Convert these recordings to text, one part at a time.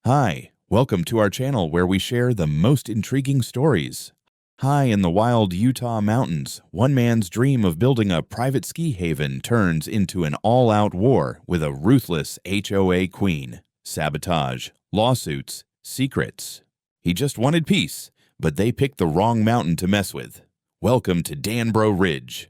Hi, welcome to our channel where we share the most intriguing stories. High in the wild Utah mountains, one man's dream of building a private ski haven turns into an all-out war with a ruthless HOA queen. Sabotage, lawsuits, secrets. He just wanted peace, but they picked the wrong mountain to mess with. Welcome to Danbro Ridge.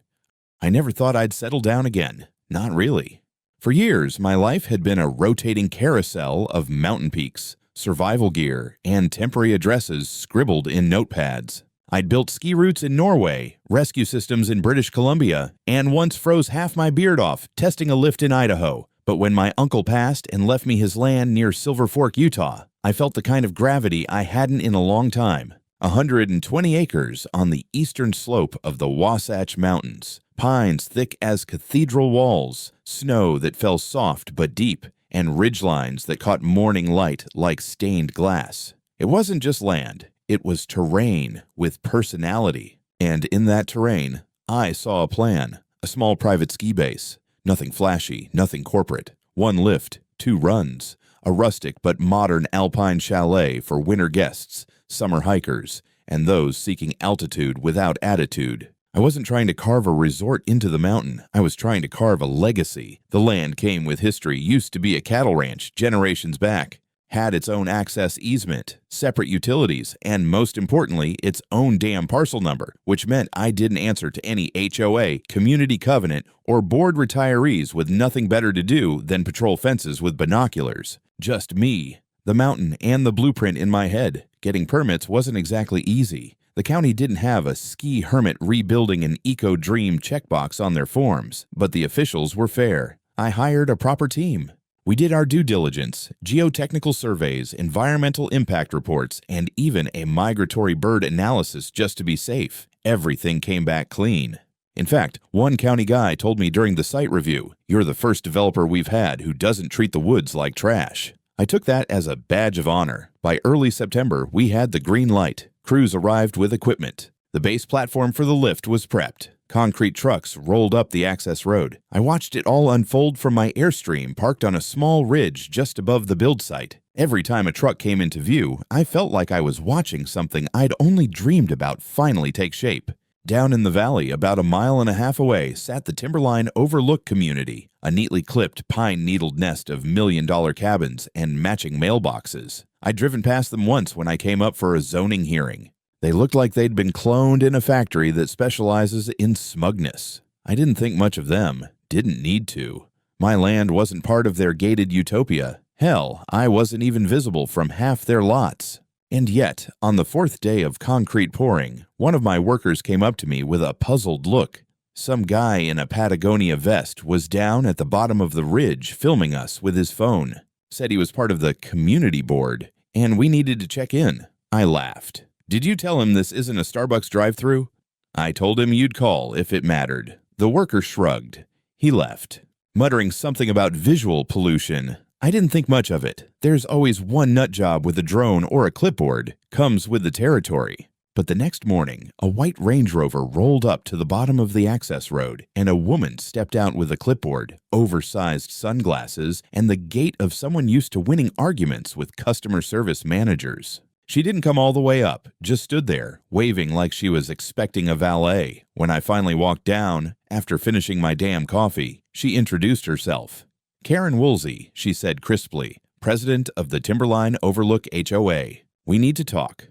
I never thought I'd settle down again. Not really. For years, my life had been a rotating carousel of mountain peaks, survival gear, and temporary addresses scribbled in notepads. I'd built ski routes in Norway, rescue systems in British Columbia, and once froze half my beard off testing a lift in Idaho. But when my uncle passed and left me his land near Silver Fork, Utah, I felt the kind of gravity I hadn't in a long time. 120 acres on the eastern slope of the Wasatch Mountains. Pines thick as cathedral walls, snow that fell soft but deep, and ridgelines that caught morning light like stained glass. It wasn't just land, it was terrain with personality. And in that terrain, I saw a plan. A small private ski base. Nothing flashy, nothing corporate. One lift, 2 runs. A rustic but modern alpine chalet for winter guests, summer hikers, and those seeking altitude without attitude. I wasn't trying to carve a resort into the mountain. I was trying to carve a legacy. The land came with history, used to be a cattle ranch generations back, had its own access easement, separate utilities, and most importantly, its own damn parcel number, which meant I didn't answer to any HOA, community covenant, or board retirees with nothing better to do than patrol fences with binoculars. Just me, the mountain, and the blueprint in my head. Getting permits wasn't exactly easy. The county didn't have a ski hermit rebuilding an eco-dream checkbox on their forms, but the officials were fair. I hired a proper team. We did our due diligence, geotechnical surveys, environmental impact reports, and even a migratory bird analysis just to be safe. Everything came back clean. In fact, one county guy told me during the site review, "You're the first developer we've had who doesn't treat the woods like trash." I took that as a badge of honor. By early September, we had the green light. Crews arrived with equipment. The base platform for the lift was prepped. Concrete trucks rolled up the access road. I watched it all unfold from my Airstream parked on a small ridge just above the build site. Every time a truck came into view, I felt like I was watching something I'd only dreamed about finally take shape. Down in the valley, about 1.5 miles away, sat the Timberline Overlook community, a neatly clipped pine-needled nest of million-dollar cabins and matching mailboxes. I'd driven past them once when I came up for a zoning hearing. They looked like they'd been cloned in a factory that specializes in smugness. I didn't think much of them, didn't need to. My land wasn't part of their gated utopia. Hell, I wasn't even visible from half their lots. And yet, on the 4th day of concrete pouring, one of my workers came up to me with a puzzled look. Some guy in a Patagonia vest was down at the bottom of the ridge filming us with his phone. Said he was part of the community board, and we needed to check in. I laughed. "Did you tell him this isn't a Starbucks drive-thru?" "I told him you'd call if it mattered." The worker shrugged. He left, muttering something about visual pollution. I didn't think much of it. There's always one nut job with a drone or a clipboard. Comes with the territory. But the next morning, a white Range Rover rolled up to the bottom of the access road, and a woman stepped out with a clipboard, oversized sunglasses, and the gait of someone used to winning arguments with customer service managers. She didn't come all the way up, just stood there, waving like she was expecting a valet. When I finally walked down, after finishing my damn coffee, she introduced herself. "Karen Woolsey," she said crisply, "president of the Timberline Overlook HOA. We need to talk."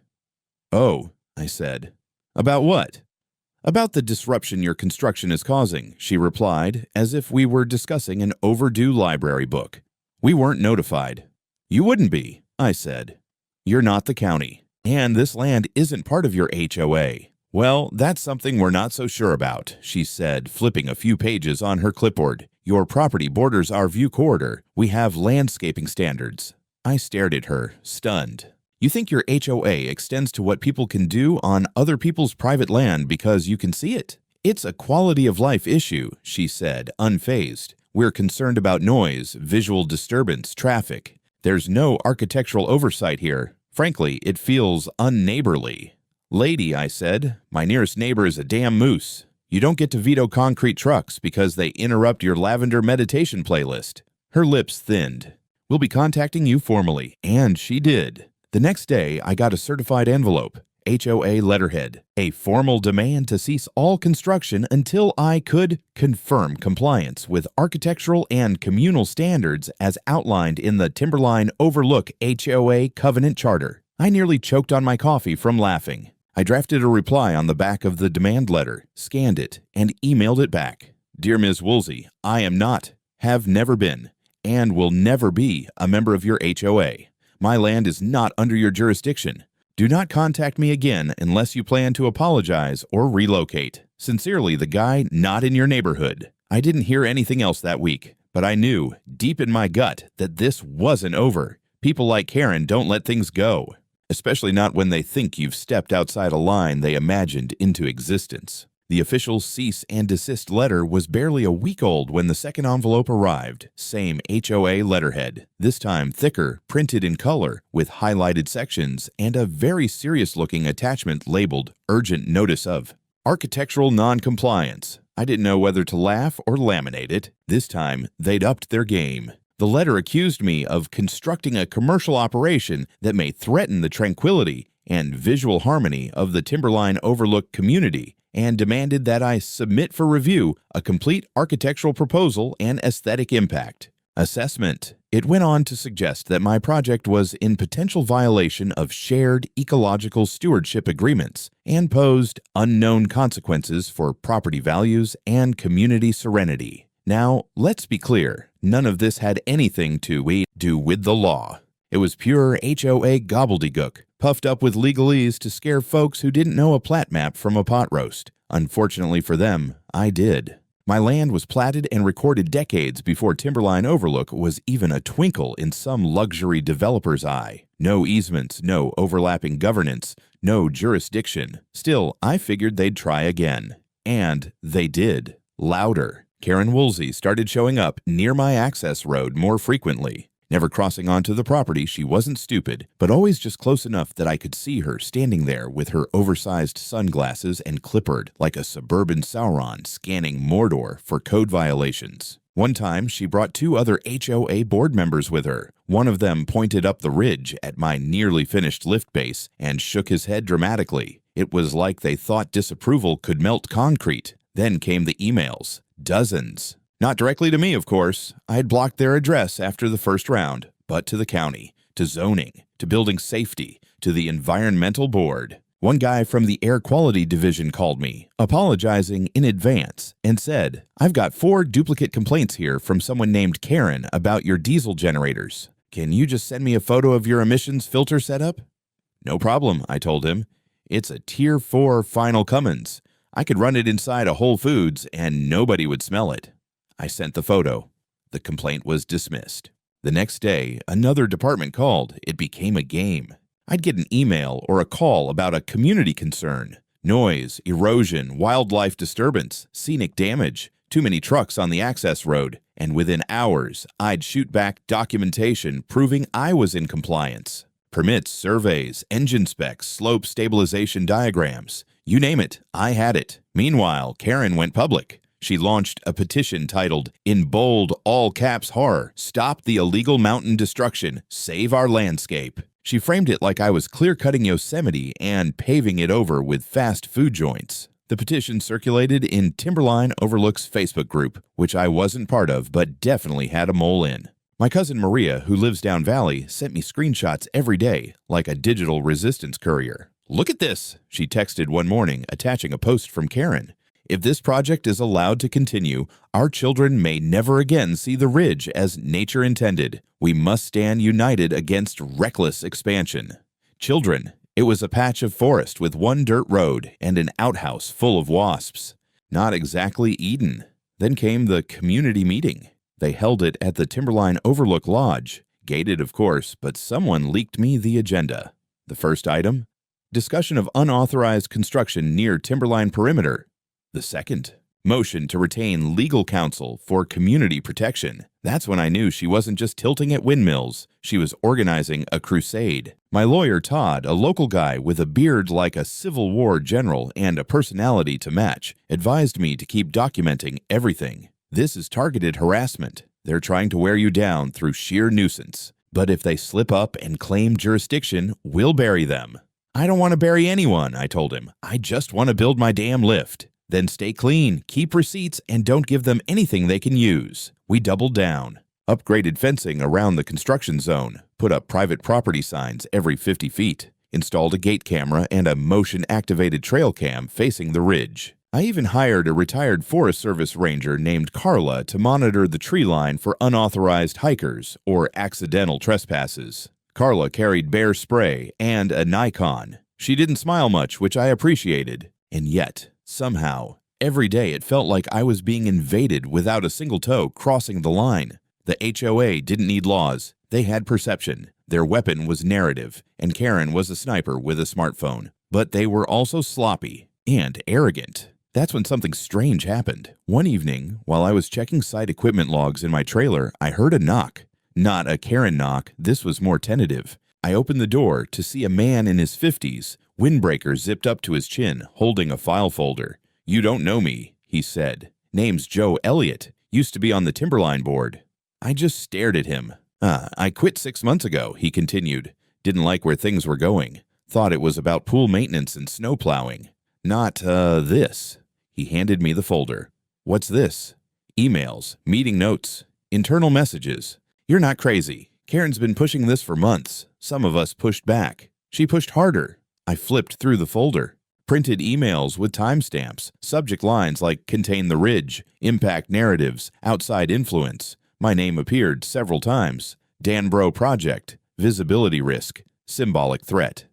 "Oh," I said. "About what?" "About the disruption your construction is causing," she replied, as if we were discussing an overdue library book. "We weren't notified." "You wouldn't be," I said. "You're not the county, and this land isn't part of your HOA." "Well, that's something we're not so sure about," she said, flipping a few pages on her clipboard. "Your property borders our view corridor. We have landscaping standards." I stared at her, stunned. "You think your HOA extends to what people can do on other people's private land because you can see it? It's a quality of life issue," she said, unfazed. "We're concerned about noise, visual disturbance, traffic. There's no architectural oversight here. Frankly, it feels unneighborly." "Lady," I said, "my nearest neighbor is a damn moose. You don't get to veto concrete trucks because they interrupt your lavender meditation playlist." Her lips thinned. We'll be contacting you formally. And she did. The next day, I got a certified envelope, HOA letterhead, a formal demand to cease all construction until I could confirm compliance with architectural and communal standards as outlined in the Timberline Overlook HOA Covenant Charter. I nearly choked on my coffee from laughing. I drafted a reply on the back of the demand letter, scanned it, and emailed it back. Dear Ms. Woolsey, I am not, have never been, and will never be a member of your HOA. My land is not under your jurisdiction. Do not contact me again unless you plan to apologize or relocate. Sincerely, the guy not in your neighborhood. I didn't hear anything else that week, but I knew, deep in my gut, that this wasn't over. People like Karen don't let things go, especially not when they think you've stepped outside a line they imagined into existence. The official cease and desist letter was barely a week old when the second envelope arrived. Same HOA letterhead, this time thicker, printed in color, with highlighted sections and a very serious-looking attachment labeled Urgent Notice of Architectural Non-Compliance. I didn't know whether to laugh or laminate it. This time, they'd upped their game. The letter accused me of constructing a commercial operation that may threaten the tranquility and visual harmony of the Timberline Overlook community, and demanded that I submit for review a complete architectural proposal and aesthetic impact assessment. It went on to suggest that my project was in potential violation of shared ecological stewardship agreements and posed unknown consequences for property values and community serenity. Now, let's be clear, none of this had anything to do with the law. It was pure HOA gobbledygook, puffed up with legalese to scare folks who didn't know a plat map from a pot roast. Unfortunately for them, I did. My land was platted and recorded decades before Timberline Overlook was even a twinkle in some luxury developer's eye. No easements, no overlapping governance, no jurisdiction. Still, I figured they'd try again. And they did. Louder. Karen Woolsey started showing up near my access road more frequently. Never crossing onto the property, she wasn't stupid, but always just close enough that I could see her standing there with her oversized sunglasses and clippered like a suburban Sauron scanning Mordor for code violations. One time, she brought 2 other HOA board members with her. One of them pointed up the ridge at my nearly finished lift base and shook his head dramatically. It was like they thought disapproval could melt concrete. Then came the emails. Dozens. Not directly to me, of course. I had blocked their address after the first round, but to the county, to zoning, to building safety, to the environmental board. One guy from the air quality division called me, apologizing in advance, and said, "I've got 4 duplicate complaints here from someone named Karen about your diesel generators. Can you just send me a photo of your emissions filter setup?" "No problem," I told him. "It's a Tier 4 Final Cummins. I could run it inside a Whole Foods and nobody would smell it." I sent the photo. The complaint was dismissed. The next day, another department called. It became a game. I'd get an email or a call about a community concern. Noise, erosion, wildlife disturbance, scenic damage, too many trucks on the access road, and within hours, I'd shoot back documentation proving I was in compliance. Permits, surveys, engine specs, slope stabilization diagrams. You name it, I had it. Meanwhile, Karen went public. She launched a petition titled, in bold, all caps horror, "Stop the illegal mountain destruction, save our landscape." She framed it like I was clear-cutting Yosemite and paving it over with fast food joints. The petition circulated in Timberline Overlook's Facebook group, which I wasn't part of but definitely had a mole in. My cousin Maria, who lives down valley, sent me screenshots every day, like a digital resistance courier. "Look at this," she texted one morning, attaching a post from Karen. "If this project is allowed to continue, our children may never again see the ridge as nature intended. We must stand united against reckless expansion." Children. It was a patch of forest with 1 dirt road and an outhouse full of wasps. Not exactly Eden. Then came the community meeting. They held it at the Timberline Overlook Lodge. Gated, of course, but someone leaked me the agenda. The first item? Discussion of unauthorized construction near Timberline perimeter. The second, motion to retain legal counsel for community protection. That's when I knew she wasn't just tilting at windmills. She was organizing a crusade. My lawyer, Todd, a local guy with a beard like a Civil War general and a personality to match, advised me to keep documenting everything. This is targeted harassment. They're trying to wear you down through sheer nuisance. But if they slip up and claim jurisdiction, we'll bury them." "I don't want to bury anyone," I told him. "I just want to build my damn lift." "Then stay clean, keep receipts, and don't give them anything they can use." We doubled down. Upgraded fencing around the construction zone, put up private property signs every 50 feet, installed a gate camera and a motion-activated trail cam facing the ridge. I even hired a retired Forest Service ranger named Carla to monitor the tree line for unauthorized hikers or accidental trespasses. Carla carried bear spray and a Nikon. She didn't smile much, which I appreciated. And yet, somehow, every day it felt like I was being invaded without a single toe crossing the line. The HOA didn't need laws. They had perception. Their weapon was narrative, and Karen was a sniper with a smartphone. But they were also sloppy and arrogant. That's when something strange happened. One evening, while I was checking site equipment logs in my trailer, I heard a knock. Not a Karen knock, this was more tentative. I opened the door to see a man in his 50s, windbreaker zipped up to his chin, holding a file folder. "You don't know me," he said. "Name's Joe Elliott. Used to be on the Timberline board." I just stared at him. "I quit 6 months ago," he continued. "Didn't like where things were going. Thought it was about pool maintenance and snow plowing. Not, this." He handed me the folder. "What's this?" "Emails, meeting notes, internal messages." "You're not crazy. Karen's been pushing this for months. Some of us pushed back. She pushed harder." I flipped through the folder. Printed emails with timestamps, subject lines like "contain the ridge," "impact narratives," "outside influence." My name appeared several times. "Danbro Project," "visibility risk," "symbolic threat."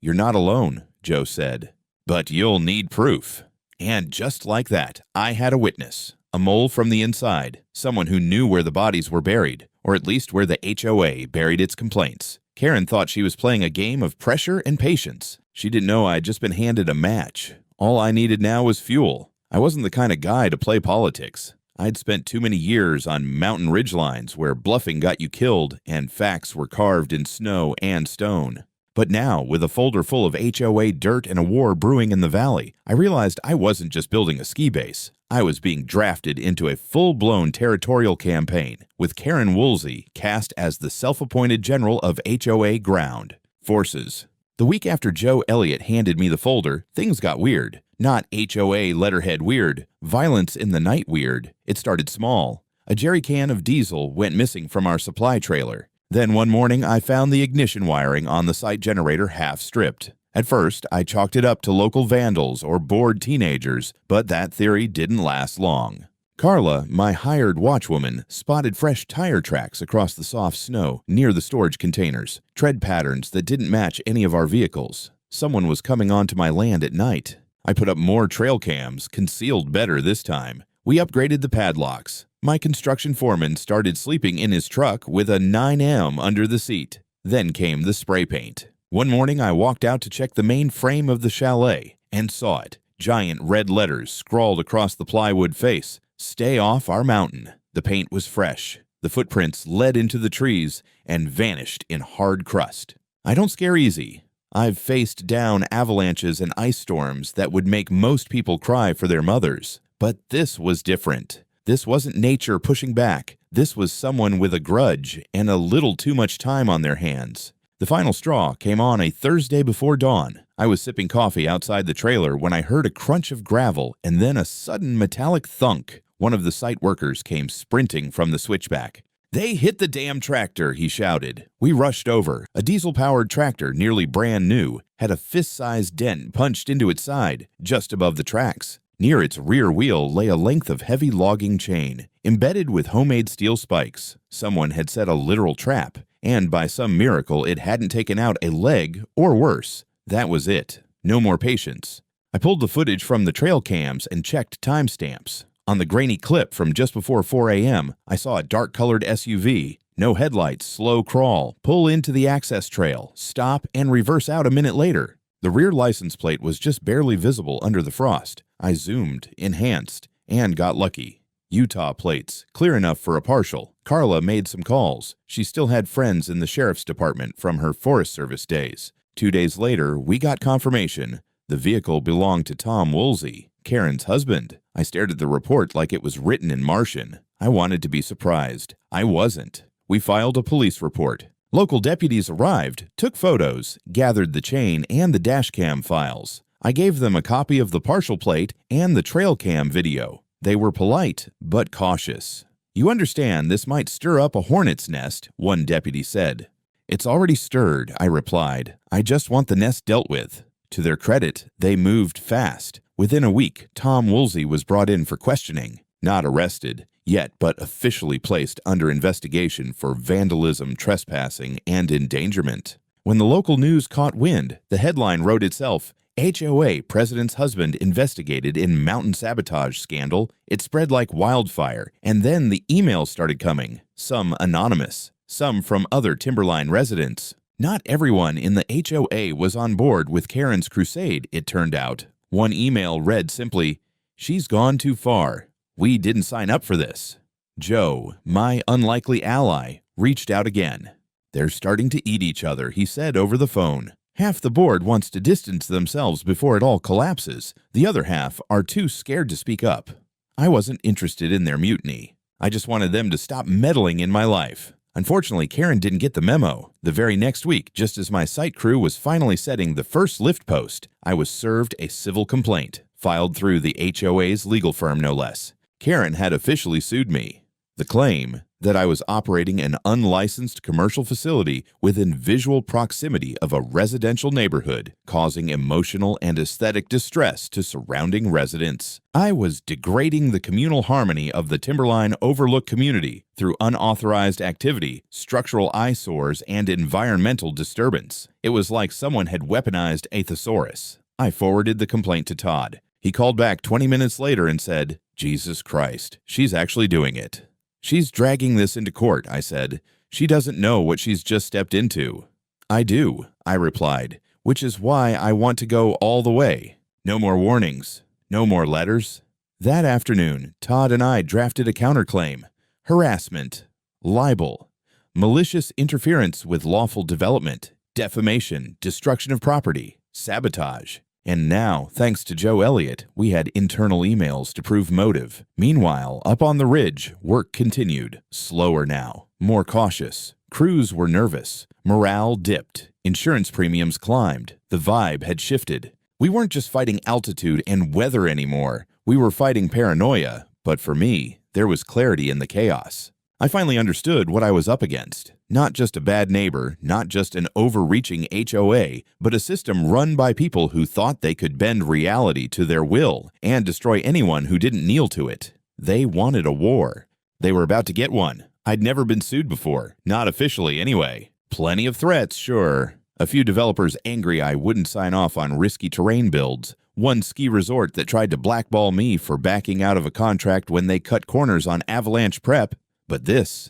"You're not alone," Joe said. "But you'll need proof." And just like that, I had a witness. A mole from the inside. Someone who knew where the bodies were buried, or at least where the HOA buried its complaints. Karen thought she was playing a game of pressure and patience. She didn't know I'd just been handed a match. All I needed now was fuel. I wasn't the kind of guy to play politics. I'd spent too many years on mountain ridgelines where bluffing got you killed and facts were carved in snow and stone. But now, with a folder full of HOA dirt and a war brewing in the valley, I realized I wasn't just building a ski base. I was being drafted into a full-blown territorial campaign, with Karen Woolsey cast as the self-appointed general of HOA ground forces. The week after Joe Elliott handed me the folder, things got weird. Not HOA letterhead weird, violence in the night weird. It started small. A jerry can of diesel went missing from our supply trailer. Then one morning, I found the ignition wiring on the site generator half stripped. At first, I chalked it up to local vandals or bored teenagers, but that theory didn't last long. Carla, my hired watchwoman, spotted fresh tire tracks across the soft snow near the storage containers, tread patterns that didn't match any of our vehicles. Someone was coming onto my land at night. I put up more trail cams, concealed better this time. We upgraded the padlocks. My construction foreman started sleeping in his truck with a 9M under the seat. Then came the spray paint. One morning I walked out to check the main frame of the chalet and saw it. Giant red letters scrawled across the plywood face. "Stay off our mountain." The paint was fresh. The footprints led into the trees and vanished in hard crust. I don't scare easy. I've faced down avalanches and ice storms that would make most people cry for their mothers. But this was different. This wasn't nature pushing back. This was someone with a grudge and a little too much time on their hands. The final straw came on a Thursday before dawn. I was sipping coffee outside the trailer when I heard a crunch of gravel and then a sudden metallic thunk. One of the site workers came sprinting from the switchback. "They hit the damn tractor," he shouted. We rushed over. A diesel-powered tractor, nearly brand new, had a fist-sized dent punched into its side, just above the tracks. Near its rear wheel lay a length of heavy logging chain, embedded with homemade steel spikes. Someone had set a literal trap, and by some miracle it hadn't taken out a leg or worse. That was it. No more patience. I pulled the footage from the trail cams and checked timestamps. On the grainy clip from just before 4 a.m., I saw a dark-colored SUV, no headlights, slow crawl, pull into the access trail, stop, and reverse out a minute later. The rear license plate was just barely visible under the frost. I zoomed, enhanced, and got lucky. Utah plates, clear enough for a partial. Carla made some calls. She still had friends in the sheriff's department from her Forest Service days. 2 days later, we got confirmation. The vehicle belonged to Tom Woolsey, Karen's husband. I stared at the report like it was written in Martian. I wanted to be surprised. I wasn't. We filed a police report. Local deputies arrived, took photos, gathered the chain and the dashcam files. I gave them a copy of the partial plate and the trail cam video. They were polite, but cautious. "You understand this might stir up a hornet's nest," one deputy said. "It's already stirred," I replied. "I just want the nest dealt with." To their credit, they moved fast. Within a week, Tom Woolsey was brought in for questioning. Not arrested yet, but officially placed under investigation for vandalism, trespassing, and endangerment. When the local news caught wind, the headline wrote itself, "HOA President's Husband Investigated in Mountain Sabotage Scandal." It spread like wildfire, and then the emails started coming, some anonymous, some from other Timberline residents. Not everyone in the HOA was on board with Karen's crusade, it turned out. One email read simply, "She's gone too far. We didn't sign up for this." Joe, my unlikely ally, reached out again. "They're starting to eat each other," he said over the phone. "Half the board wants to distance themselves before it all collapses. The other half are too scared to speak up." I wasn't interested in their mutiny. I just wanted them to stop meddling in my life. Unfortunately, Karen didn't get the memo. The very next week, just as my site crew was finally setting the first lift post, I was served a civil complaint, filed through the HOA's legal firm no less. Karen had officially sued me. The claim, that I was operating an unlicensed commercial facility within visual proximity of a residential neighborhood, causing emotional and aesthetic distress to surrounding residents. I was degrading the communal harmony of the Timberline Overlook community through unauthorized activity, structural eyesores, and environmental disturbance. It was like someone had weaponized a thesaurus. I forwarded the complaint to Todd. He called back 20 minutes later and said, "Jesus Christ, she's actually doing it." "She's dragging this into court," I said. "She doesn't know what she's just stepped into." "I do," I replied, "which is why I want to go all the way. No more warnings. No more letters." That afternoon, Todd and I drafted a counterclaim: harassment, libel, malicious interference with lawful development, defamation, destruction of property, sabotage. And now, thanks to Joe Elliott, we had internal emails to prove motive. Meanwhile, up on the ridge, work continued. Slower now, more cautious. Crews were nervous. Morale dipped. Insurance premiums climbed. The vibe had shifted. We weren't just fighting altitude and weather anymore. We were fighting paranoia. But for me, there was clarity in the chaos. I finally understood what I was up against. Not just a bad neighbor, not just an overreaching HOA, but a system run by people who thought they could bend reality to their will and destroy anyone who didn't kneel to it. They wanted a war. They were about to get one. I'd never been sued before, not officially anyway. Plenty of threats, sure. A few developers angry I wouldn't sign off on risky terrain builds. One ski resort that tried to blackball me for backing out of a contract when they cut corners on avalanche prep. But this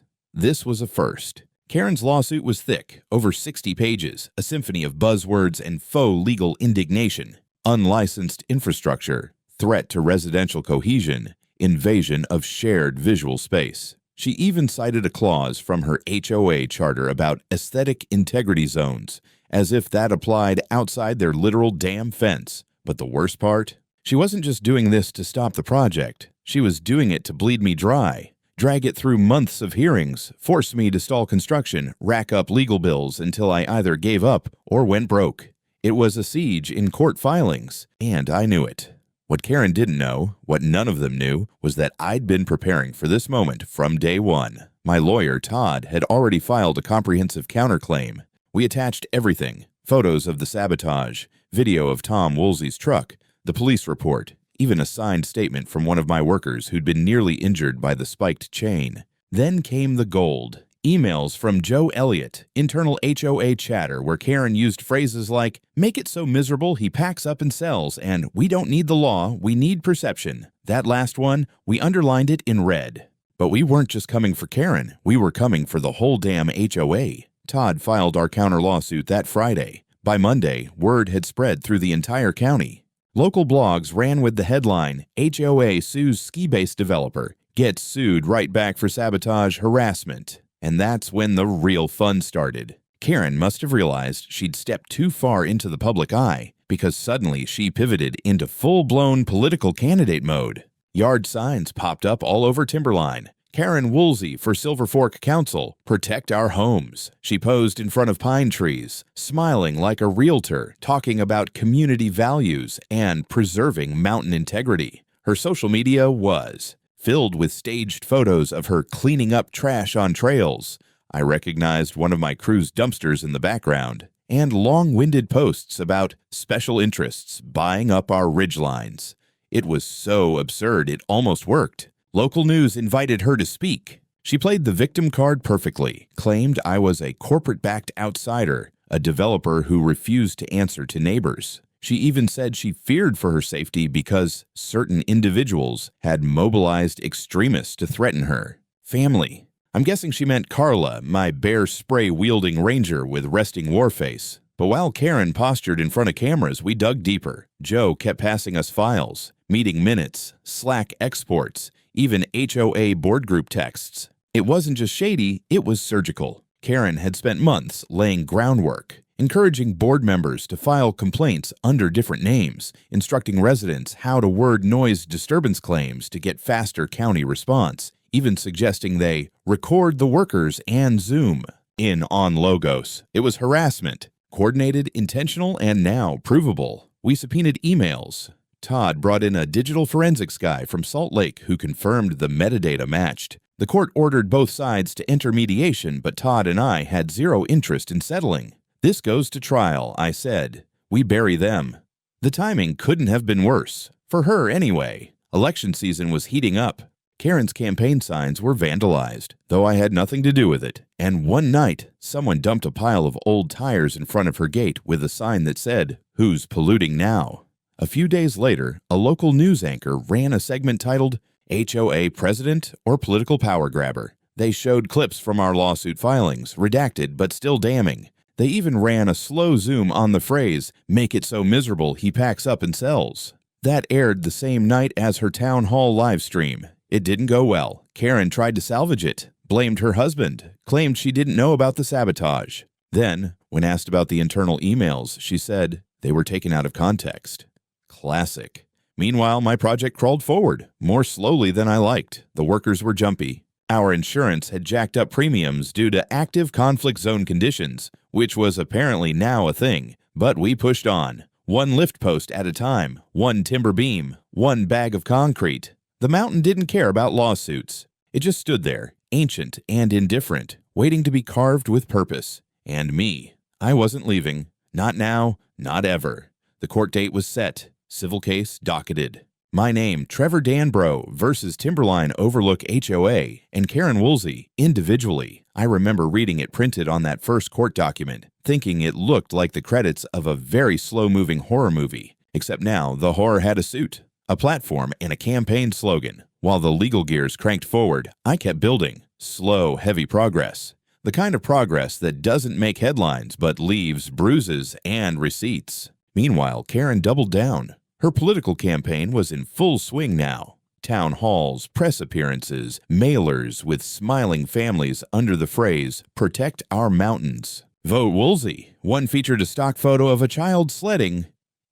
was a first. Karen's lawsuit was thick, over 60 pages, a symphony of buzzwords and faux legal indignation. Unlicensed infrastructure, threat to residential cohesion, invasion of shared visual space. She even cited a clause from her HOA charter about aesthetic integrity zones, as if that applied outside their literal damn fence. But the worst part? She wasn't just doing this to stop the project. She was doing it to bleed me dry. Drag it through months of hearings, force me to stall construction, rack up legal bills until I either gave up or went broke. It was a siege in court filings, and I knew it. What Karen didn't know, what none of them knew, was that I'd been preparing for this moment from day one. My lawyer, Todd, had already filed a comprehensive counterclaim. We attached everything: photos of the sabotage, video of Tom Woolsey's truck, the police report, even a signed statement from one of my workers who'd been nearly injured by the spiked chain. Then came the gold. Emails from Joe Elliott, internal HOA chatter where Karen used phrases like, "Make it so miserable he packs up and sells," and "We don't need the law, we need perception." That last one, we underlined it in red. But we weren't just coming for Karen, we were coming for the whole damn HOA. Todd filed our counter lawsuit that Friday. By Monday, word had spread through the entire county. Local blogs ran with the headline, "HOA sues ski-based developer, gets sued right back for sabotage harassment." And that's when the real fun started. Karen must have realized she'd stepped too far into the public eye, because suddenly she pivoted into full-blown political candidate mode. Yard signs popped up all over Timberline. Karen Woolsey for Silver Fork Council, protect our homes. She posed in front of pine trees, smiling like a realtor, talking about community values and preserving mountain integrity. Her social media was filled with staged photos of her cleaning up trash on trails. I recognized one of my crew's dumpsters in the background, and long-winded posts about special interests buying up our ridgelines. It was so absurd it almost worked. Local news invited her to speak. She played the victim card perfectly, claimed I was a corporate-backed outsider, a developer who refused to answer to neighbors. She even said she feared for her safety because certain individuals had mobilized extremists to threaten her. Family. I'm guessing she meant Carla, my bear spray-wielding ranger with resting war face. But while Karen postured in front of cameras, we dug deeper. Joe kept passing us files, meeting minutes, Slack exports, even HOA board group texts. It wasn't just shady, it was surgical. Karen had spent months laying groundwork, encouraging board members to file complaints under different names, instructing residents how to word noise disturbance claims to get faster county response, even suggesting they record the workers and Zoom. In on Logos, it was harassment, coordinated, intentional, and now provable. We subpoenaed emails. Todd brought in a digital forensics guy from Salt Lake who confirmed the metadata matched. The court ordered both sides to enter mediation, but Todd and I had zero interest in settling. This goes to trial, I said. We bury them. The timing couldn't have been worse. For her, anyway. Election season was heating up. Karen's campaign signs were vandalized, though I had nothing to do with it. And one night, someone dumped a pile of old tires in front of her gate with a sign that said, "Who's polluting now?" A few days later, a local news anchor ran a segment titled, HOA President or Political Power Grabber. They showed clips from our lawsuit filings, redacted but still damning. They even ran a slow zoom on the phrase, "Make it so miserable he packs up and sells." That aired the same night as her town hall live stream. It didn't go well. Karen tried to salvage it, blamed her husband, claimed she didn't know about the sabotage. Then, when asked about the internal emails, she said they were taken out of context. Classic. Meanwhile, my project crawled forward, more slowly than I liked. The workers were jumpy. Our insurance had jacked up premiums due to active conflict zone conditions, which was apparently now a thing. But we pushed on. One lift post at a time, one timber beam, one bag of concrete. The mountain didn't care about lawsuits. It just stood there, ancient and indifferent, waiting to be carved with purpose. And me. I wasn't leaving. Not now, not ever. The court date was set. Civil case docketed. My name, Trevor Danbro versus Timberline Overlook HOA and Karen Woolsey, individually. I remember reading it printed on that first court document, thinking it looked like the credits of a very slow-moving horror movie. Except now, the horror had a suit, a platform, and a campaign slogan. While the legal gears cranked forward, I kept building. Slow, heavy progress. The kind of progress that doesn't make headlines but leaves bruises and receipts. Meanwhile, Karen doubled down. Her political campaign was in full swing now. Town halls, press appearances, mailers with smiling families under the phrase, "Protect our mountains." Vote Woolsey. One featured a stock photo of a child sledding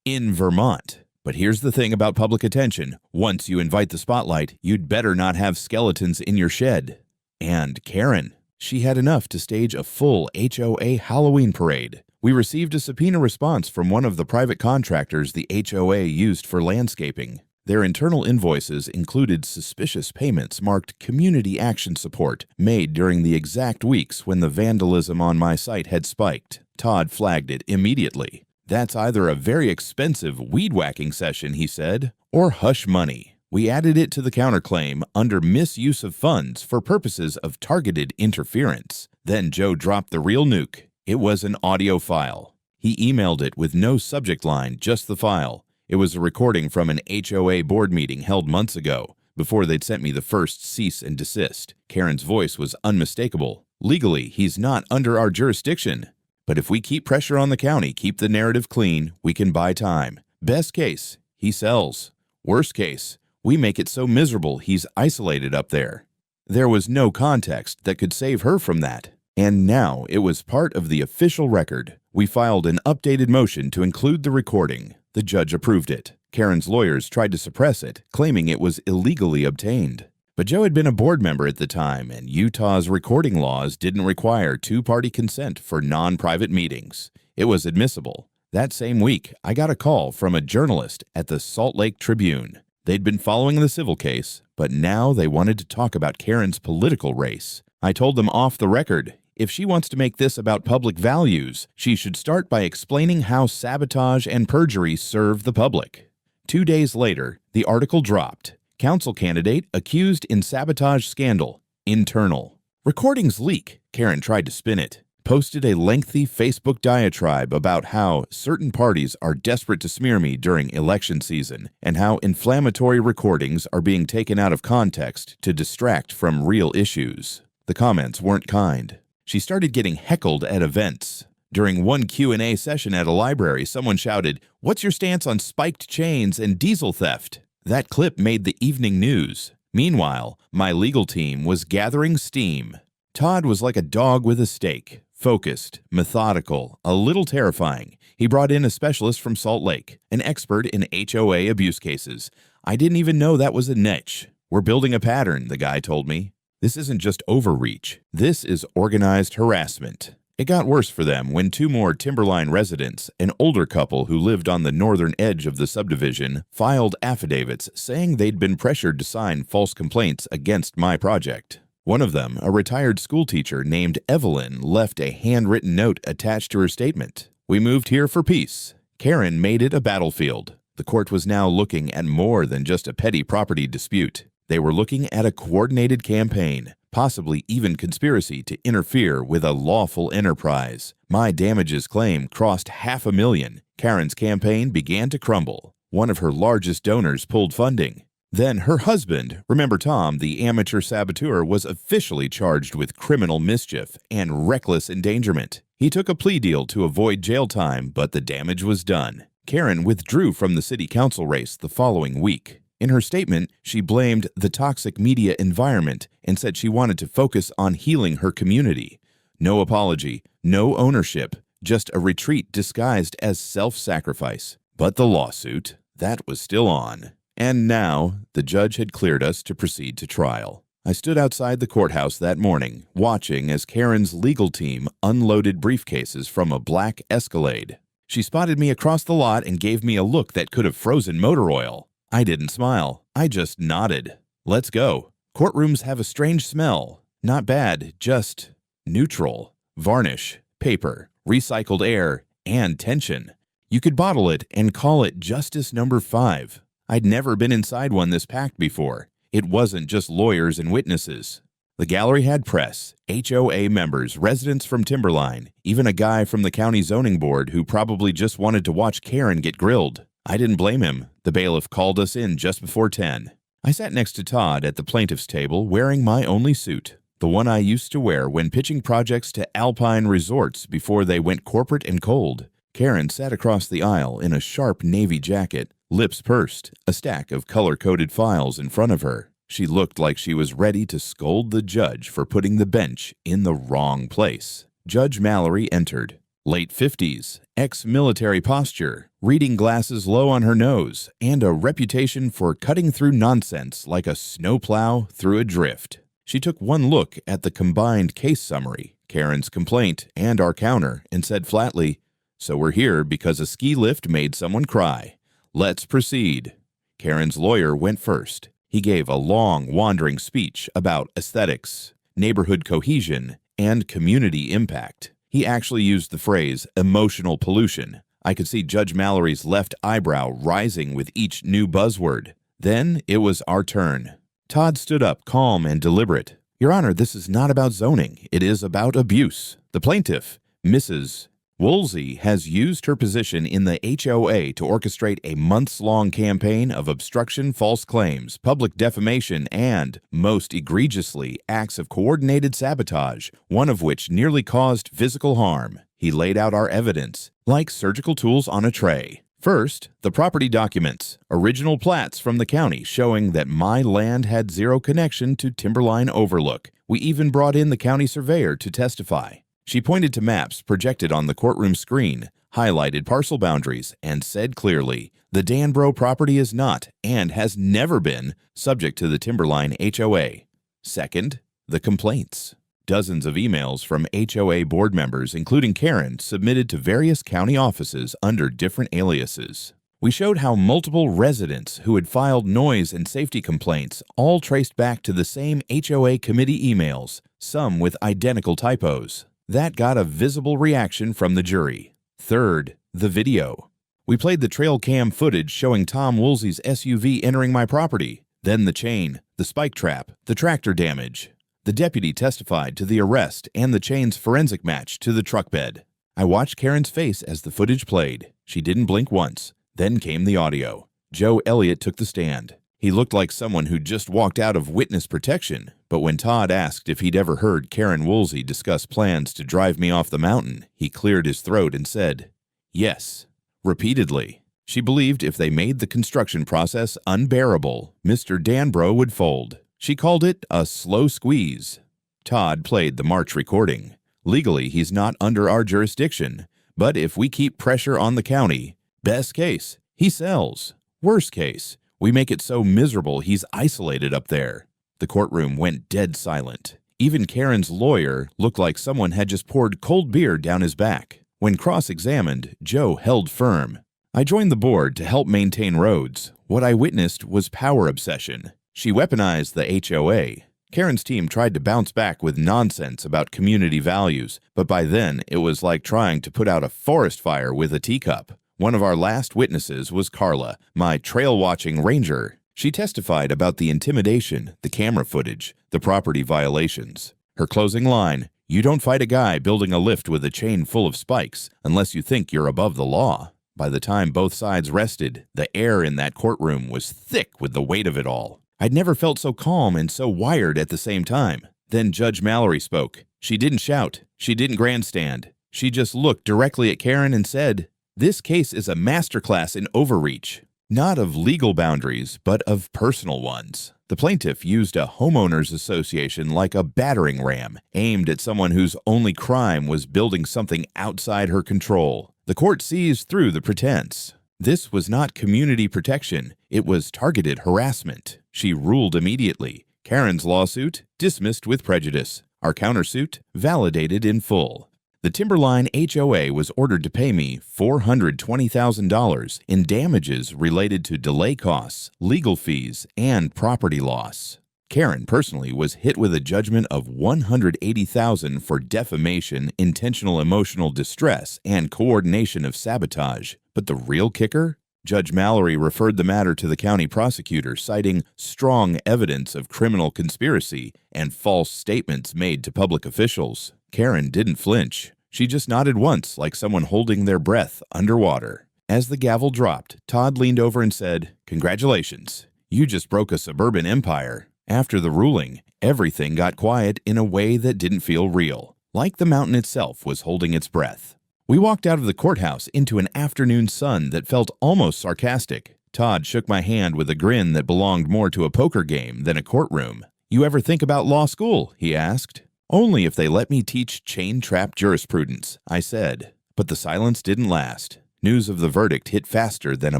in Vermont. But here's the thing about public attention. Once you invite the spotlight, you'd better not have skeletons in your shed. And Karen. She had enough to stage a full HOA Halloween parade. We received a subpoena response from one of the private contractors the HOA used for landscaping. Their internal invoices included suspicious payments marked community action support made during the exact weeks when the vandalism on my site had spiked. Todd flagged it immediately. That's either a very expensive weed-whacking session, he said, or hush money. We added it to the counterclaim under misuse of funds for purposes of targeted interference. Then Joe dropped the real nuke. It was an audio file. He emailed it with no subject line, just the file. It was a recording from an HOA board meeting held months ago, before they'd sent me the first cease and desist. Karen's voice was unmistakable. Legally, he's not under our jurisdiction. But if we keep pressure on the county, keep the narrative clean, we can buy time. Best case, he sells. Worst case, we make it so miserable he's isolated up there. There was no context that could save her from that. And now it was part of the official record. We filed an updated motion to include the recording. The judge approved it. Karen's lawyers tried to suppress it, claiming it was illegally obtained. But Joe had been a board member at the time, and Utah's recording laws didn't require two-party consent for non-private meetings. It was admissible. That same week, I got a call from a journalist at the Salt Lake Tribune. They'd been following the civil case, but now they wanted to talk about Karen's political race. I told them off the record, if she wants to make this about public values, she should start by explaining how sabotage and perjury serve the public. 2 days later, the article dropped. Council candidate accused in sabotage scandal. Internal. Recordings leak, Karen tried to spin it. Posted a lengthy Facebook diatribe about how certain parties are desperate to smear me during election season and how inflammatory recordings are being taken out of context to distract from real issues. The comments weren't kind. She started getting heckled at events. During one Q&A session at a library, someone shouted, "What's your stance on spiked chains and diesel theft?" That clip made the evening news. Meanwhile, my legal team was gathering steam. Todd was like a dog with a stake. Focused, methodical, a little terrifying. He brought in a specialist from Salt Lake, an expert in HOA abuse cases. I didn't even know that was a niche. We're building a pattern, the guy told me. This isn't just overreach. This is organized harassment. It got worse for them when 2 more Timberline residents, an older couple who lived on the northern edge of the subdivision, filed affidavits saying they'd been pressured to sign false complaints against my project. One of them, a retired schoolteacher named Evelyn, left a handwritten note attached to her statement. "We moved here for peace." Karen made it a battlefield. The court was now looking at more than just a petty property dispute. They were looking at a coordinated campaign, possibly even conspiracy to interfere with a lawful enterprise. My damages claim crossed $500,000. Karen's campaign began to crumble. One of her largest donors pulled funding. Then her husband, remember Tom, the amateur saboteur, was officially charged with criminal mischief and reckless endangerment. He took a plea deal to avoid jail time, but the damage was done. Karen withdrew from the city council race the following week. In her statement, she blamed the toxic media environment and said she wanted to focus on healing her community. No apology, no ownership, just a retreat disguised as self-sacrifice. But the lawsuit, that was still on. And now, the judge had cleared us to proceed to trial. I stood outside the courthouse that morning, watching as Karen's legal team unloaded briefcases from a black Escalade. She spotted me across the lot and gave me a look that could have frozen motor oil. I didn't smile. I just nodded. Let's go. Courtrooms have a strange smell. Not bad, just neutral. Varnish, paper, recycled air, and tension. You could bottle it and call it Justice Number 5. I'd never been inside one this packed before. It wasn't just lawyers and witnesses. The gallery had press, HOA members, residents from Timberline, even a guy from the county zoning board who probably just wanted to watch Karen get grilled. I didn't blame him. The bailiff called us in just before 10. I sat next to Todd at the plaintiff's table wearing my only suit, the one I used to wear when pitching projects to Alpine resorts before they went corporate and cold. Karen sat across the aisle in a sharp navy jacket, lips pursed, a stack of color-coded files in front of her. She looked like she was ready to scold the judge for putting the bench in the wrong place. Judge Mallory entered. Late 50s, ex-military posture, reading glasses low on her nose, and a reputation for cutting through nonsense like a snowplow through a drift. She took one look at the combined case summary, Karen's complaint, and our counter, and said flatly, "So we're here because a ski lift made someone cry. Let's proceed." Karen's lawyer went first. He gave a long, wandering speech about aesthetics, neighborhood cohesion, and community impact. He actually used the phrase emotional pollution. I could see Judge Mallory's left eyebrow rising with each new buzzword. Then it was our turn. Todd stood up, calm and deliberate. "Your Honor, this is not about zoning. It is about abuse. The plaintiff, Mrs. Woolsey, has used her position in the HOA to orchestrate a months-long campaign of obstruction, false claims, public defamation, and, most egregiously, acts of coordinated sabotage, one of which nearly caused physical harm." He laid out our evidence, like surgical tools on a tray. First, the property documents, original plats from the county showing that my land had zero connection to Timberline Overlook. We even brought in the county surveyor to testify. She pointed to maps projected on the courtroom screen, highlighted parcel boundaries, and said clearly, the Danbro property is not, and has never been, subject to the Timberline HOA. Second, the complaints. Dozens of emails from HOA board members, including Karen, submitted to various county offices under different aliases. We showed how multiple residents who had filed noise and safety complaints all traced back to the same HOA committee emails, some with identical typos. That got a visible reaction from the jury. Third, the video. We played the trail cam footage showing Tom Woolsey's SUV entering my property, then the chain, the spike trap, the tractor damage. The deputy testified to the arrest and the chain's forensic match to the truck bed. I watched Karen's face as the footage played. She didn't blink once. Then came the audio. Joe Elliott took the stand. He looked like someone who'd just walked out of witness protection, but when Todd asked if he'd ever heard Karen Woolsey discuss plans to drive me off the mountain, he cleared his throat and said, yes, repeatedly. She believed if they made the construction process unbearable, Mr. Danbro would fold. She called it a slow squeeze. Todd played the March recording. Legally, he's not under our jurisdiction, but if we keep pressure on the county, best case, he sells. Worst case, we make it so miserable he's isolated up there. The courtroom went dead silent. Even Karen's lawyer looked like someone had just poured cold beer down his back. When cross-examined, Joe held firm. I joined the board to help maintain roads. What I witnessed was power obsession. She weaponized the HOA. Karen's team tried to bounce back with nonsense about community values, but by then it was like trying to put out a forest fire with a teacup. One of our last witnesses was Carla, my trail-watching ranger. She testified about the intimidation, the camera footage, the property violations. Her closing line, "You don't fight a guy building a lift with a chain full of spikes unless you think you're above the law." By the time both sides rested, the air in that courtroom was thick with the weight of it all. I'd never felt so calm and so wired at the same time. Then Judge Mallory spoke. She didn't shout. She didn't grandstand. She just looked directly at Karen and said, "This case is a masterclass in overreach, not of legal boundaries, but of personal ones." The plaintiff used a homeowners association like a battering ram, aimed at someone whose only crime was building something outside her control. The court seized through the pretense. This was not community protection. It was targeted harassment. She ruled immediately. Karen's lawsuit dismissed with prejudice. Our countersuit validated in full. The Timberline HOA was ordered to pay me $420,000 in damages related to delay costs, legal fees, and property loss. Karen personally was hit with a judgment of $180,000 for defamation, intentional emotional distress, and coordination of sabotage. But the real kicker? Judge Mallory referred the matter to the county prosecutor, citing strong evidence of criminal conspiracy and false statements made to public officials. Karen didn't flinch. She just nodded once, like someone holding their breath underwater. As the gavel dropped, Todd leaned over and said, "Congratulations. You just broke a suburban empire." After the ruling, everything got quiet in a way that didn't feel real, like the mountain itself was holding its breath. We walked out of the courthouse into an afternoon sun that felt almost sarcastic. Todd shook my hand with a grin that belonged more to a poker game than a courtroom. "You ever think about law school?" he asked. "Only if they let me teach chain-trap jurisprudence," I said. But the silence didn't last. News of the verdict hit faster than a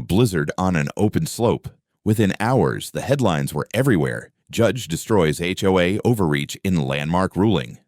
blizzard on an open slope. Within hours, the headlines were everywhere. Judge destroys HOA overreach in landmark ruling.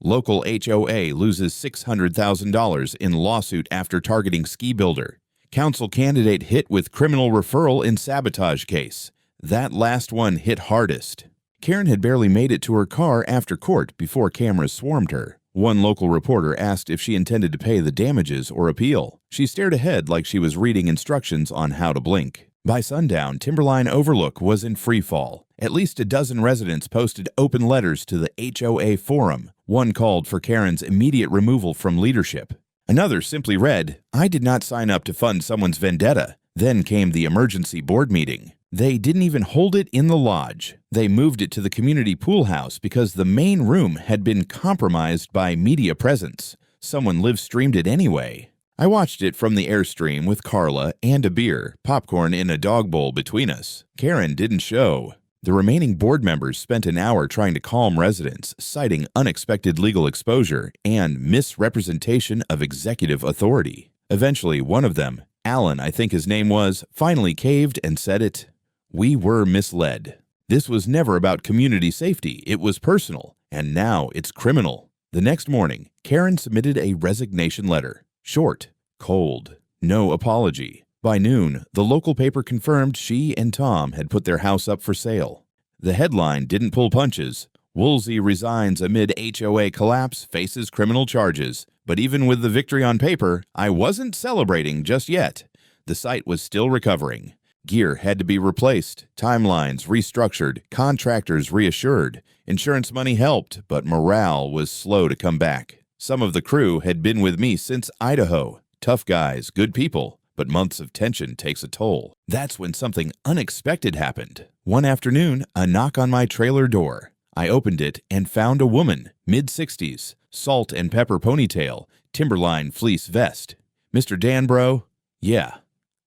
Local HOA loses $600,000 in lawsuit after targeting ski builder. Council candidate hit with criminal referral in sabotage case. That last one hit hardest. Karen had barely made it to her car after court before cameras swarmed her. One local reporter asked if she intended to pay the damages or appeal. She stared ahead like she was reading instructions on how to blink. By sundown, Timberline Overlook was in freefall. At least a dozen residents posted open letters to the HOA forum. One called for Karen's immediate removal from leadership. Another simply read, "I did not sign up to fund someone's vendetta." Then came the emergency board meeting. They didn't even hold it in the lodge. They moved it to the community pool house because the main room had been compromised by media presence. Someone live-streamed it anyway. I watched it from the Airstream with Carla and a beer, popcorn in a dog bowl between us. Karen didn't show. The remaining board members spent an hour trying to calm residents, citing unexpected legal exposure and misrepresentation of executive authority. Eventually, one of them, Alan, I think his name was, finally caved and said it. We were misled. This was never about community safety. It was personal, and now it's criminal. The next morning, Karen submitted a resignation letter. Short, cold, no apology. By noon, the local paper confirmed she and Tom had put their house up for sale. The headline didn't pull punches. Woolsey resigns amid HOA collapse, faces criminal charges. But even with the victory on paper, I wasn't celebrating just yet. The site was still recovering. Gear had to be replaced, timelines restructured, contractors reassured. Insurance money helped, but morale was slow to come back. Some of the crew had been with me since Idaho. Tough guys, good people, but months of tension takes a toll. That's when something unexpected happened. One afternoon, a knock on my trailer door. I opened it and found a woman, mid-60s, salt and pepper ponytail, timberline fleece vest. Mr. Danbro? Yeah.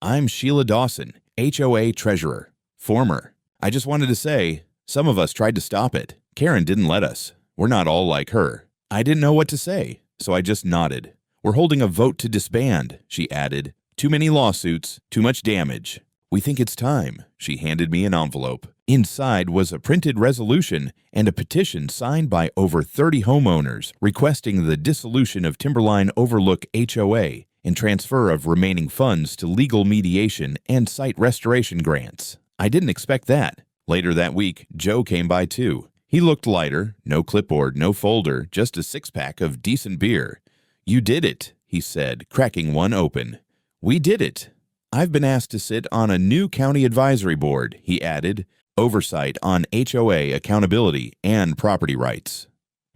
I'm Sheila Dawson, HOA treasurer. Former. I just wanted to say, some of us tried to stop it. Karen didn't let us. We're not all like her. I didn't know what to say, so I just nodded. We're holding a vote to disband, she added. Too many lawsuits, too much damage. We think it's time. She handed me an envelope. Inside was a printed resolution and a petition signed by over 30 homeowners requesting the dissolution of Timberline Overlook HOA and transfer of remaining funds to legal mediation and site restoration grants. I didn't expect that. Later that week, Joe came by too. He looked lighter, no clipboard, no folder, just a six-pack of decent beer. You did it, he said, cracking one open. We did it. I've been asked to sit on a new county advisory board, he added, oversight on HOA accountability and property rights.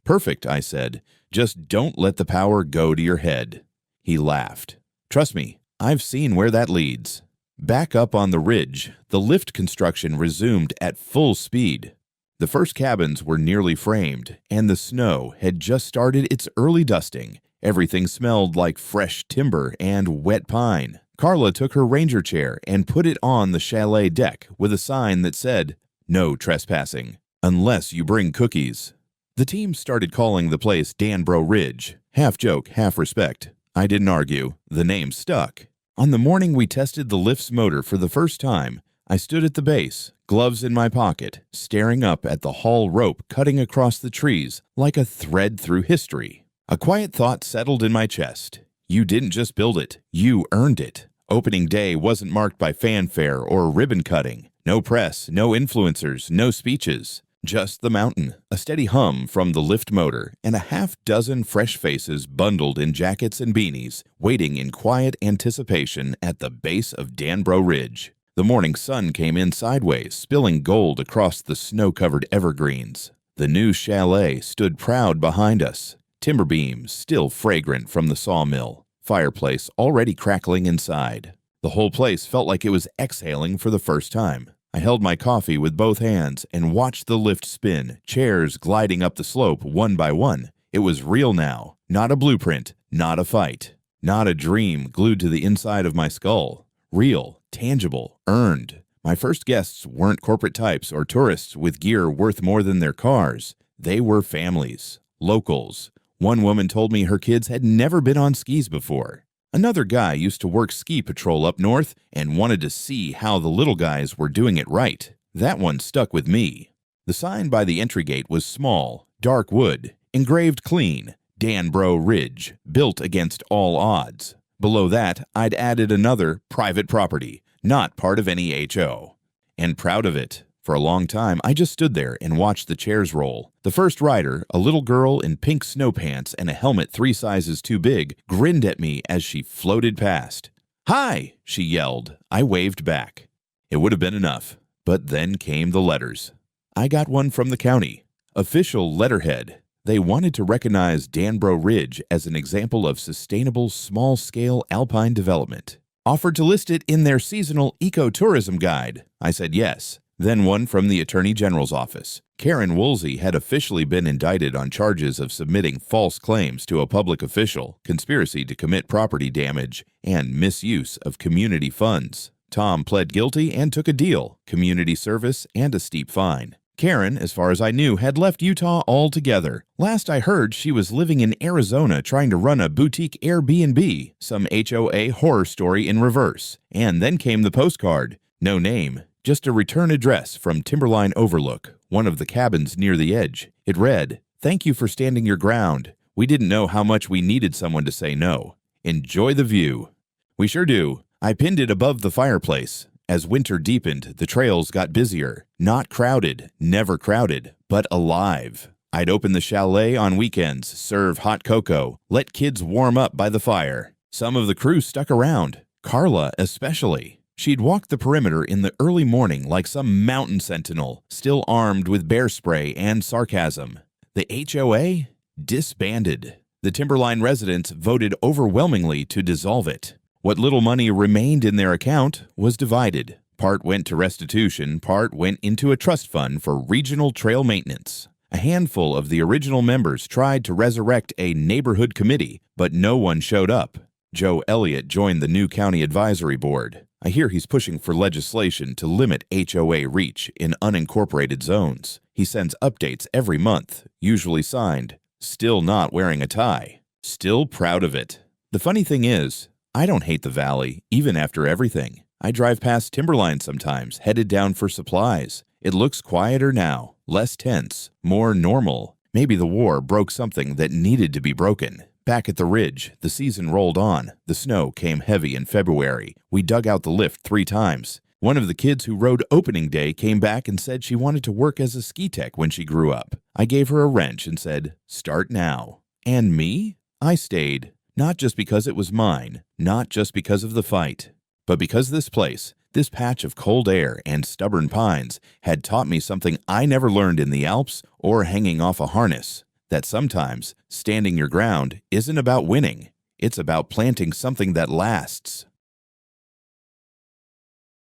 Perfect, I said. Just don't let the power go to your head. He laughed. Trust me, I've seen where that leads. Back up on the ridge, the lift construction resumed at full speed. The first cabins were nearly framed, and the snow had just started its early dusting. Everything smelled like fresh timber and wet pine. Carla took her ranger chair and put it on the chalet deck with a sign that said, "No trespassing, unless you bring cookies." The team started calling the place Danbro Ridge, half joke, half respect. I didn't argue. The name stuck. On the morning we tested the lift's motor for the first time, I stood at the base, gloves in my pocket, staring up at the haul rope cutting across the trees like a thread through history. A quiet thought settled in my chest. You didn't just build it, you earned it. Opening day wasn't marked by fanfare or ribbon cutting. No press, no influencers, no speeches. Just the mountain, a steady hum from the lift motor, and a half-dozen fresh faces bundled in jackets and beanies, waiting in quiet anticipation at the base of Danbro Ridge. The morning sun came in sideways, spilling gold across the snow-covered evergreens. The new chalet stood proud behind us. Timber beams still fragrant from the sawmill, fireplace already crackling inside. The whole place felt like it was exhaling for the first time. I held my coffee with both hands and watched the lift spin, chairs gliding up the slope one by one. It was real now, not a blueprint, not a fight, not a dream glued to the inside of my skull. Real, tangible, earned. My first guests weren't corporate types or tourists with gear worth more than their cars. They were families, locals. One woman told me her kids had never been on skis before. Another guy used to work ski patrol up north and wanted to see how the little guys were doing it right. That one stuck with me. The sign by the entry gate was small, dark wood, engraved clean, Danbro Ridge, built against all odds. Below that, I'd added another, private property, not part of any HO. And proud of it. For a long time, I just stood there and watched the chairs roll. The first rider, a little girl in pink snow pants and a helmet 3 sizes too big, grinned at me as she floated past. "Hi!" she yelled. I waved back. It would have been enough. But then came the letters. I got one from the county. Official letterhead. They wanted to recognize Danbro Ridge as an example of sustainable small-scale alpine development. Offered to list it in their seasonal ecotourism guide. I said yes. Then one from the Attorney General's office. Karen Woolsey had officially been indicted on charges of submitting false claims to a public official, conspiracy to commit property damage, and misuse of community funds. Tom pled guilty and took a deal, community service, and a steep fine. Karen, as far as I knew, had left Utah altogether. Last I heard, she was living in Arizona trying to run a boutique Airbnb, some HOA horror story in reverse. And then came the postcard. No name, just a return address from Timberline Overlook, one of the cabins near the edge. It read, "Thank you for standing your ground. We didn't know how much we needed someone to say no. Enjoy the view." We sure do. I pinned it above the fireplace. As winter deepened, the trails got busier. Not crowded, never crowded, but alive. I'd open the chalet on weekends, serve hot cocoa, let kids warm up by the fire. Some of the crew stuck around, Carla especially. She'd walk the perimeter in the early morning like some mountain sentinel, still armed with bear spray and sarcasm. The HOA disbanded. The Timberline residents voted overwhelmingly to dissolve it. What little money remained in their account was divided. Part went to restitution, part went into a trust fund for regional trail maintenance. A handful of the original members tried to resurrect a neighborhood committee, but no one showed up. Joe Elliott joined the new county advisory board. I hear he's pushing for legislation to limit HOA reach in unincorporated zones. He sends updates every month, usually signed, "Still not wearing a tie. Still proud of it." The funny thing is, I don't hate the valley, even after everything. I drive past Timberline sometimes, headed down for supplies. It looks quieter now, less tense, more normal. Maybe the war broke something that needed to be broken. Back at the ridge, the season rolled on. The snow came heavy in February. We dug out the lift 3 times. One of the kids who rode opening day came back and said she wanted to work as a ski tech when she grew up. I gave her a wrench and said, "Start now." And me? I stayed. Not just because it was mine, not just because of the fight, but because this place, this patch of cold air and stubborn pines, had taught me something I never learned in the Alps or hanging off a harness, that sometimes standing your ground isn't about winning, it's about planting something that lasts.